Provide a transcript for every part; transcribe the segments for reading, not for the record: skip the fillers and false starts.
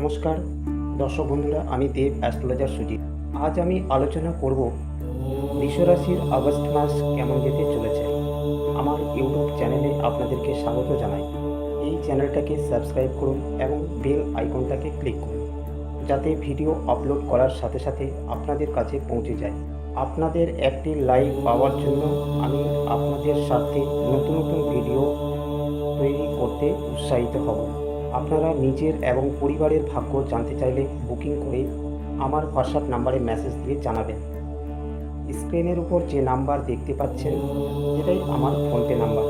নমস্কার দর্শক বন্ধুরা, আমি দেব অ্যাস্ট্রোলজার সুজিত। আজ আমি আলোচনা করব বৃষরাশির আগস্ট মাস কেমন যেতে চলেছে। আমার ইউটিউব চ্যানেলে আপনাদেরকে স্বাগত জানাই। এই চ্যানেলটাকে সাবস্ক্রাইব করুন এবং বেল আইকনটাকে ক্লিক করুন, যাতে ভিডিও আপলোড করার সাথে সাথে আপনাদের কাছে পৌঁছে যায়। আপনাদের একটি লাইক পাওয়ার জন্য আমি আপনাদের সাথে নতুন নতুন ভিডিও তৈরি করতে উৎসাহিত হব। আপনারা নিজের এবং পরিবারের ভাগ্য জানতে চাইলে বুকিং করে আমার হোয়াটসঅ্যাপ নাম্বারে মেসেজ দিয়ে জানাবেন। স্ক্রিনের উপর যে নাম্বার দেখতে পাচ্ছেন সেটাই আমার ফোনপে নাম্বার।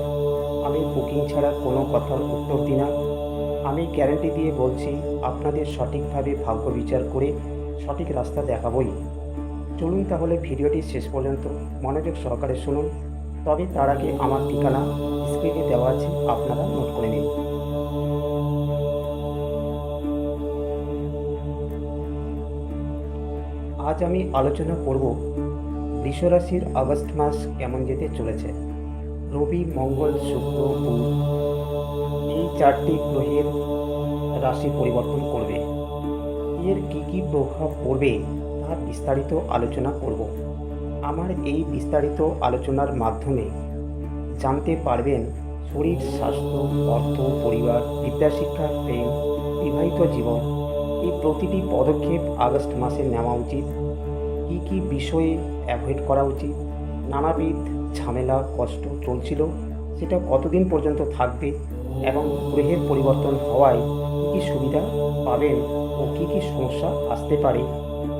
আমি বুকিং ছাড়া কোনো কথার উত্তর দিই না। আমি গ্যারান্টি দিয়ে বলছি, আপনাদের সঠিকভাবে ভাগ্য বিচার করে সঠিক রাস্তা দেখাবই। চলুন তাহলে ভিডিওটি শেষ পর্যন্ত মনোযোগ সহকারে শুনুন। তবে তার আগে আমার ঠিকানা স্ক্রিনে দেওয়া আছে, আপনারা নোট করে নিন। আজ আমি আলোচনা করব বৃষরাশির আগস্ট মাস কেমন যেতে চলেছে। রবি, মঙ্গল, শুক্র, বুধ এই চারটি গ্রহের রাশি পরিবর্তন করবে। এর কী কী প্রভাব পড়বে তা বিস্তারিত আলোচনা করব। আমার এই বিস্তারিত আলোচনার মাধ্যমে জানতে পারবেন শরীর, স্বাস্থ্য, অর্থ, পরিবার, বিদ্যাশিক্ষা, প্রেম, বিবাহিত জীবন, এই প্রতিটি পদক্ষেপ আগস্ট মাসে নেওয়া উচিত। কী কী বিষয়ে অ্যাভয়েড করা উচিত, নানাবিধ ঝামেলা কষ্ট চলছিল সেটা কতদিন পর্যন্ত থাকবে এবং গ্রহের পরিবর্তন হওয়ায় কী কী সুবিধা পাবেন ও কী কী সমস্যা আসতে পারে,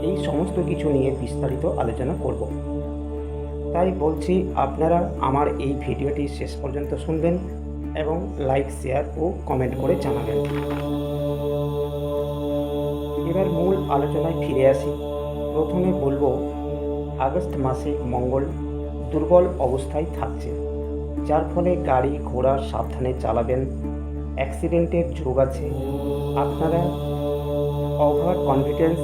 এই সমস্ত কিছু নিয়ে বিস্তারিত আলোচনা করব। তাই বলছি, আপনারা আমার এই ভিডিওটি শেষ পর্যন্ত শুনবেন এবং লাইক, শেয়ার ও কমেন্ট করে জানাবেন। এবার মূল আলোচনায় ফিরে আসি। প্রথমে বলবো, আগস্ট মাসে মঙ্গল দুর্বল অবস্থায় থাকছে, যার ফলে গাড়ি ঘোড়া সাবধানে চালাবেন। অ্যাক্সিডেন্টের যোগ আছে। আপনারা ওভার কনফিডেন্স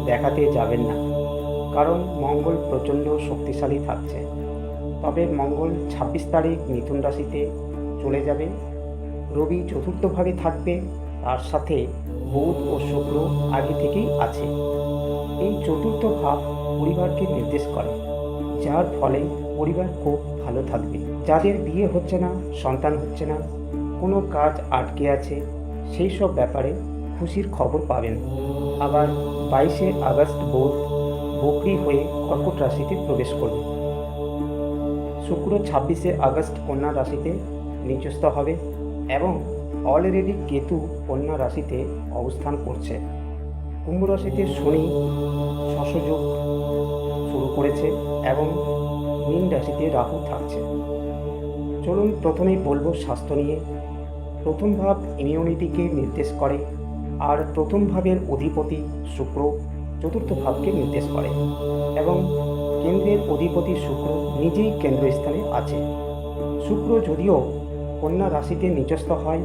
দেখাতে যাবেন না, কারণ মঙ্গল প্রচণ্ড শক্তিশালী থাকছে। তবে মঙ্গল 26 তারিখ মিথুন রাশিতে চলে যাবে। রবি চতুর্থভাবে থাকবে, তার সাথে বুধ ও শুক্র আগে থেকেই আছে। এই চতুর্থ ভাব পরিবারকে নির্দেশ করে, যার ফলে পরিবার খুব ভালো থাকবে। যাদের বিয়ে হচ্ছে না, সন্তান হচ্ছে না, কোনো কাজ আটকে আছে, সেই সব ব্যাপারে খুশির খবর পাবেন। আবার 22শে আগস্ট বুধ বকরি হয়ে কর্কট রাশিতে প্রবেশ করবে। শুক্র 26শে আগস্ট কন্যা রাশিতে নিচস্থ হবে এবং অলরেডি কেতু কন্যা রাশিতে অবস্থান করছে। কুম্ভ রাশিতে শনি শশযোগ শুরু করেছে এবং মীন রাশিতে রাহু থাকছে। চলুন প্রথমেই বলবো স্বাস্থ্য নিয়ে। প্রথম ভাব ইমিউনিটিকে নির্দেশ করে, আর প্রথম ভাবের অধিপতি শুক্র চতুর্থ ভাবকে নির্দেশ করে এবং কেন্দ্রের অধিপতি শুক্র নিজেই কেন্দ্রস্থানে আছে। শুক্র যদিও কন্যা রাশিতে নিচস্থ হয়,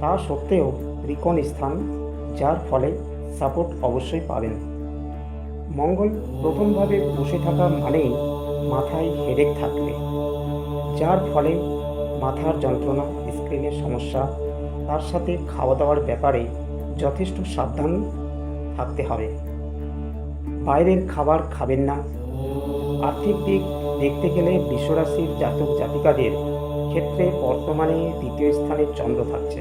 তা সত্ত্বেও ত্রিকোণ স্থান, যার ফলে সাপোর্ট অবশ্যই পাবেন। মঙ্গল প্রথমভাবে বসে থাকা মানেই মাথায় হেডেক থাকবে, যার ফলে মাথার যন্ত্রণা, স্ক্রিনের সমস্যা, তার সাথে খাওয়া দাওয়ার ব্যাপারে যথেষ্ট সাবধান থাকতে হবে। বাইরের খাবার খাবেন না। আর্থিক দিক দেখতে গেলে বৃষরাশির জাতক জাতিকাদের ক্ষেত্রে বর্তমানে দ্বিতীয় স্থানে চন্দ্র থাকছে।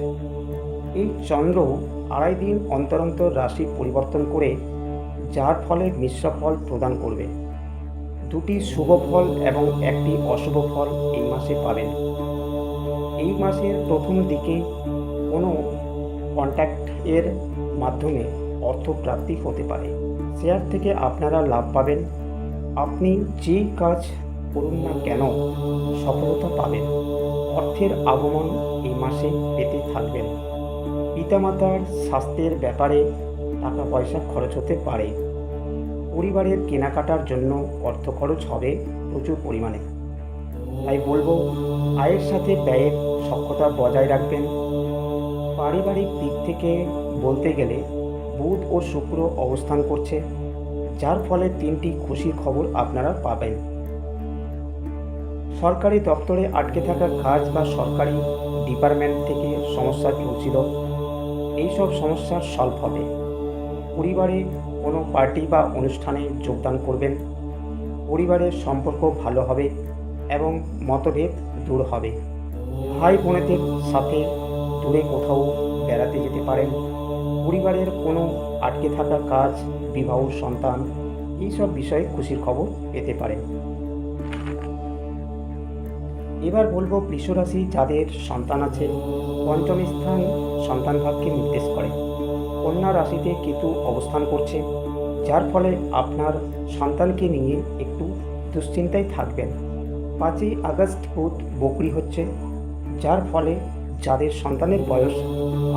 এই চন্দ্র 2.5 দিন অন্তর অন্তর রাশি পরিবর্তন করে, যার ফলে মিশ্র ফল প্রদান করবে। 2টি শুভ ফল এবং 1টি অশুভ ফল এই মাসে পাবেন। এই মাসের প্রথম দিকে কোনো কন্ট্যাক্টের মাধ্যমে অর্থপ্রাপ্তি হতে পারে। শেয়ার থেকে আপনারা লাভ পাবেন। আপনি যেই কাজ করুন না কেন সফলতা পাবেন। অর্থের আগমন এই মাসে পেতে থাকবেন। পিতামাতার স্বাস্থ্যের ব্যাপারে টাকা পয়সা খরচ হতে পারে। পরিবারের কেনাকাটার জন্য অর্থ খরচ হবে প্রচুর পরিমাণে। তাই বলবো, আয়ের সাথে ব্যয়ের সক্ষতা বজায় রাখবেন। পারিবারিক দিক থেকে বলতে গেলে বুধ ও শুক্র অবস্থান করছে, যার ফলে 3টি খুশির খবর আপনারা পাবেন। সরকারি দপ্তরে আটকে থাকা কাজ বা সরকারি ডিপার্টমেন্ট থেকে সমস্যা চলছিল, এইসব সমস্যার সলভ হবে। পরিবারে কোনো পার্টি বা অনুষ্ঠানে যোগদান করবেন। পরিবারের সম্পর্ক ভালো হবে এবং মতভেদ দূর হবে। ভাই বোনেদের সাথে দূরে কোথাও বেড়াতে যেতে পারেন। পরিবারের কোনো আটকে থাকা কাজ, বিবাহ, সন্তান এইসব বিষয়ে খুশির খবর পেতে পারেন। এবার বলবো বৃষ রাশি যাদের সন্তান আছে। পঞ্চম স্থান সন্তান ভাবকে নির্দেশ করে। কন্যা রাশিতে কেতু অবস্থান করছে, যার ফলে আপনার সন্তানকে নিয়ে একটু দুশ্চিন্তায় থাকবেন। 5ই আগস্ট বুধ বকরি হচ্ছে, যার ফলে যাদের সন্তানের বয়স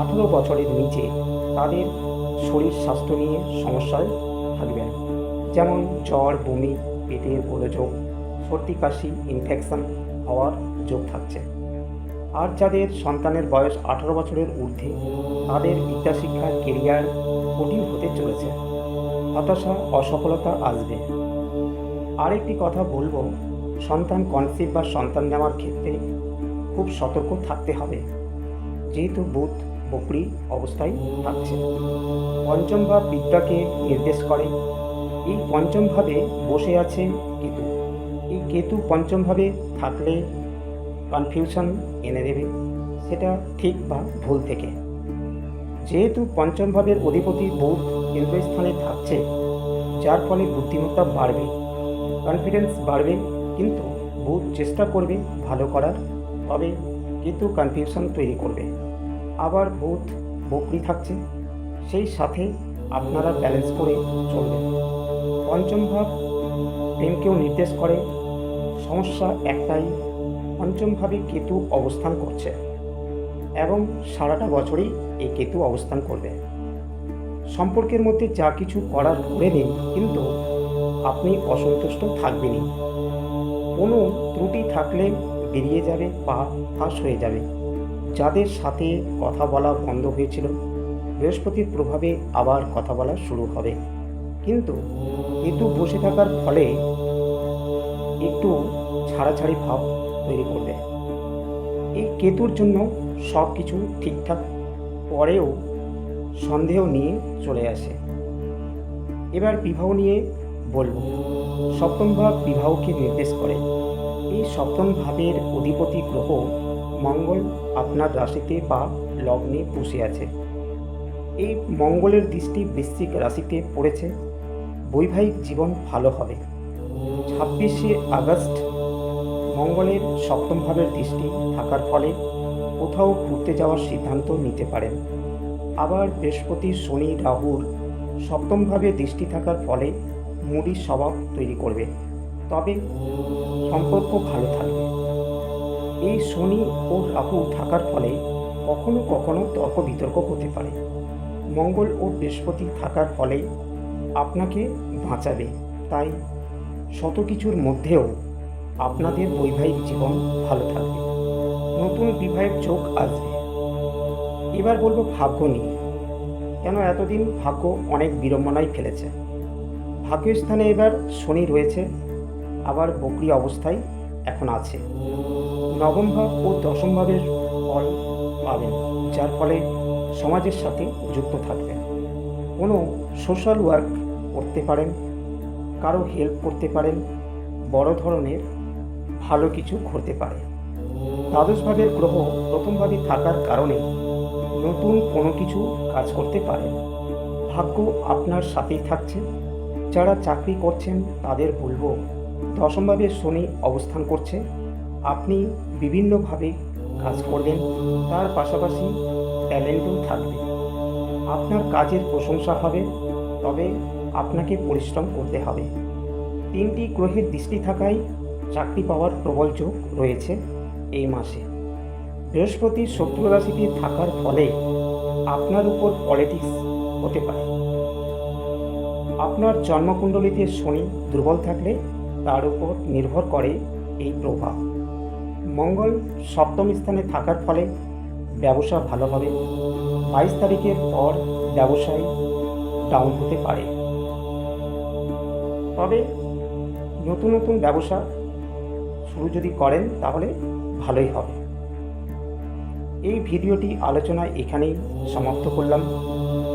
18 বছরের নিচে তাদের শরীর স্বাস্থ্য নিয়ে সমস্যায় থাকবেন, যেমন জ্বর, বমি, পেটের গোলযোগ, সর্দি, কাশি, ইনফেকশন হওয়ার যোগ থাকছে। আর যাদের সন্তানের বয়স 18 বছরের ঊর্ধ্বে তাদের বিদ্যা শিক্ষা, কেরিয়ার কঠিন হতে চলেছে। হতাশা, অসফলতা আসবে। আরেকটি কথা বলবো, সন্তান কনসিভ বা সন্তান নেওয়ার ক্ষেত্রে খুব সতর্ক থাকতে হবে, যেহেতু বুধ বকরি অবস্থায় থাকছে। পঞ্চম ভাব বিদ্যাকে নির্দেশ করে। এই পঞ্চম ভাবে বসে আছে কেতু। এই কেতু পঞ্চম ভাবে থাকলে কনফিউশন এনে দেবে, সেটা ঠিক বা ভুল থেকে। যেহেতু পঞ্চম ভাবের অধিপতি বুধ কেন্দ্রস্থানে থাকছে, যার ফলে বুদ্ধিমত্তা বাড়বে, কনফিডেন্স বাড়বে, কিন্তু বুধ চেষ্টা করবে ভালো করার, তবে কেতু কনফিউশন তৈরি করবে। আবার বুধ বকরি থাকছে, সেই সাথে আপনারা ব্যালেন্স করে চলবেন। পঞ্চম ভাব প্রেমকেও নির্দেশ করে। সমস্যা একটাই, পঞ্চম ভাবে কেতু অবস্থান করছে এবং সারাটা বছরই এই কেতু অবস্থান করবে। সম্পর্কের মধ্যে যা কিছু করার করে নিন, কিন্তু আপনি অসন্তুষ্ট থাকবেনই। কোনো ত্রুটি থাকলে বেরিয়ে যাবে বা ফাঁস হয়ে যাবে। যাদের সাথে কথা বলা বন্ধ হয়েছিল, বৃহস্পতির প্রভাবে আবার কথা বলা শুরু হবে, কিন্তু কেতু বসে থাকার ফলে একটু ছাড়াছাড়ি ভাব তৈরি করবে। এই কেতুর জন্য সব কিছু ঠিকঠাক পরেও সন্দেহ নিয়ে চলে আসে। এবার বিবাহ নিয়ে বলবো। সপ্তম ভাব বিবাহকে নির্দেশ করে। এই সপ্তম ভাবের অধিপতি গ্রহ মঙ্গল আপনার রাশিতে বা লগ্নে বসে আছে। এই মঙ্গলের দৃষ্টি বৃশ্চিক রাশিতে পড়েছে। বৈবাহিক জীবন ভালো হবে। 26শে আগস্ট মঙ্গলের সপ্তম ভাবের দৃষ্টি থাকার ফলে কোথাও ঘুরতে যাওয়ার সিদ্ধান্ত নিতে পারেন। আবার বৃহস্পতি, শনি, রাহুর সপ্তম ভাবে দৃষ্টি থাকার ফলে মুডি স্বভাব তৈরি করবে, তবে সম্পর্ক ভালো থাকবে। এই শনি ও রাহু থাকার ফলে কখনো কখনো তর্ক বিতর্ক হতে পারে। মঙ্গল ও বৃহস্পতি থাকার ফলে আপনাকে বাঁচাবে, তাই শত কিছুর মধ্যেও আপনাদের বৈবাহিক জীবন ভালো থাকবে। নতুন বিবাহের যোগ আসবে। এবার বলবো ভাগ্য নিয়ে। কেন এতদিন ভাগ্য অনেক বিড়ম্বনায় ফেলেছে। ভাগ্যস্থানে এবার শনি রয়েছে, আবার বকরি অবস্থায় এখন আছে। নবম ভাব ও দশম ভাবের ফল পাবেন, যার ফলে সমাজের সাথে যুক্ত থাকবেন। কোনো সোশ্যাল ওয়ার্ক করতে পারেন, কারো হেল্প করতে পারেন, বড় ধরনের ভালো কিছু ঘটতে পারে। দ্বাদশ ভাবের গ্রহ প্রথমভাবে থাকার কারণে নতুন কোনো কিছু কাজ করতে পারেন। ভাগ্য আপনার সাথেই থাকছে। যারা চাকরি করছেন তাদের বলবো, দশমভাবে শনি অবস্থান করছে, আপনি বিভিন্নভাবে কাজ করবেন, তার পাশাপাশি ট্যালেন্টও থাকবে। আপনার কাজের প্রশংসা হবে, তবে আপনাকে পরিশ্রম করতে হবে। 3টি গ্রহের দৃষ্টি থাকায় চাকরি পাওয়ার প্রবল যোগ রয়েছে এই মাসে। বৃহস্পতি শত্রু রাশিতে থাকার ফলে আপনার উপর পলিটিক্স হতে পারে। আপনার জন্মকুণ্ডলিতে শনি দুর্বল থাকলে তার উপর নির্ভর করে এই প্রভাব। মঙ্গল সপ্তম স্থানে থাকার ফলে ব্যবসা ভালো হবে। 22 তারিখের পর ব্যবসায় ডাউন হতে পারে, তবে নতুন নতুন ব্যবসা শুরু যদি করেন তাহলে ভালোই হবে। এই ভিডিওটি আলোচনা এখানেই সমাপ্ত করলাম।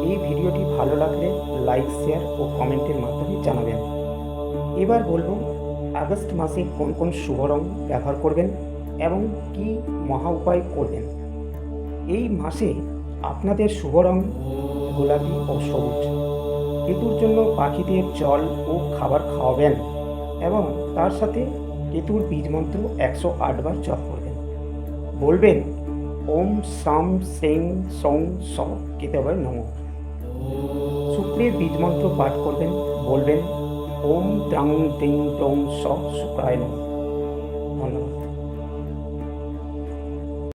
এই ভিডিওটি ভালো লাগলে লাইক, শেয়ার ও কমেন্টের মাধ্যমে জানাবেন। এবার বলবো আগস্ট মাসে কোন কোন শুভ রং ব্যবহার করবেন এবং কি মহা উপায় করবেন। এই মাসে আপনাদের শুভ রং গোলাপি ও সবুজ। কেতুর জন্য পাখিদের জল ও খাবার খাওয়াবেন এবং তার সাথে কেতুর বীজমন্ত্র 108 বার জপ করবেন। বলবেন ওম সাম সেং সং স কেতবে নমঃ। শুক্রের বীজমন্ত্র পাঠ করবেন, বলবেন ওম দ্রাং দিং দং স শুক্রায় নমঃ।